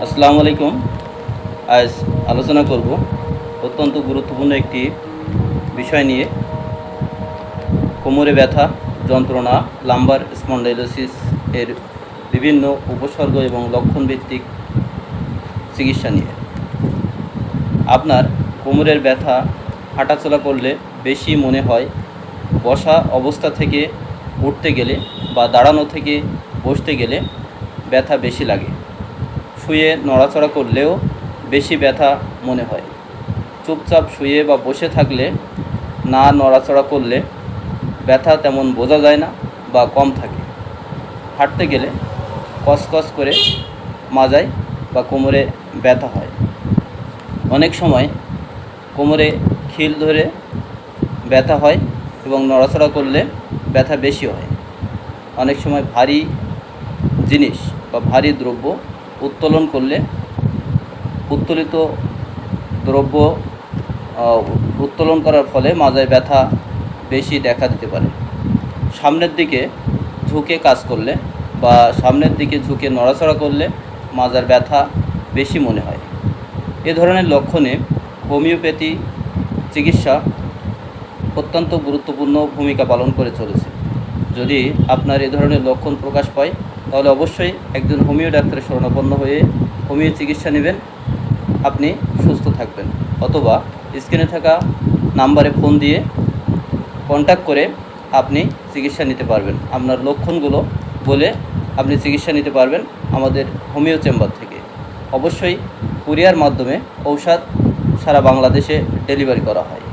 আসসালামু আলাইকুম। আজ আলোচনা করব অত্যন্ত গুরুত্বপূর্ণ একটি বিষয় নিয়ে, কোমরে ব্যথা, যন্ত্রণা, লাম্বার স্পন্ডাইলোসিস এর বিভিন্ন উপসর্গ এবং লক্ষণ ভিত্তিক চিকিৎসা নিয়ে। আপনার কোমরের ব্যথা হাঁটাচলা করলে বেশি মনে হয়, বসা অবস্থা থেকে উঠতে গেলে বা দাঁড়ানো থেকে বসতে গেলে ব্যথা বেশি লাগে, শুয়ে নড়াচড়া করলেও বেশি ব্যথা মনে হয়, চুপচাপ শুয়ে বা বসে থাকলে না নড়াচড়া করলে ব্যথা তেমন বোঝা যায় না বা কম থাকে, হাঁটতে গেলে কসকস করে মাজায় বা কোমরে ব্যথা হয়, অনেক সময় কোমরে খিল ধরে ব্যথা হয় এবং নড়াচড়া করলে ব্যথা বেশি হয়, অনেক সময় ভারী জিনিস বা ভারী দ্রব্য উত্তোলন করলে উত্তোলিত দ্রব্য উত্তোলন করার ফলে মাজায় ব্যথা বেশি দেখা দিতে পারে, সামনের দিকে ঝুঁকে কাজ করলে বা সামনের দিকে ঝুঁকে নড়াচড়া করলে মাজার ব্যথা বেশি মনে হয়। এ ধরনের লক্ষণে হোমিওপ্যাথি চিকিৎসা অত্যন্ত গুরুত্বপূর্ণ ভূমিকা পালন করে চলেছে। যদি আপনার এ ধরনের লক্ষণ প্রকাশ পায় তাহলে অবশ্যই একজন হোমিও ডাক্তারের শরণাপন্ন হয়ে হোমিও চিকিৎসা নেবেন, আপনি সুস্থ থাকবেন। অথবা স্ক্রিনে থাকা নাম্বারে ফোন দিয়ে কন্ট্যাক্ট করে আপনি চিকিৎসা নিতে পারবেন। আপনার লক্ষণগুলো বলে আপনি চিকিৎসা নিতে পারবেন আমাদের হোমিও চেম্বার থেকে। অবশ্যই কুরিয়ার মাধ্যমে ঔষধ সারা বাংলাদেশে ডেলিভারি করা হয়।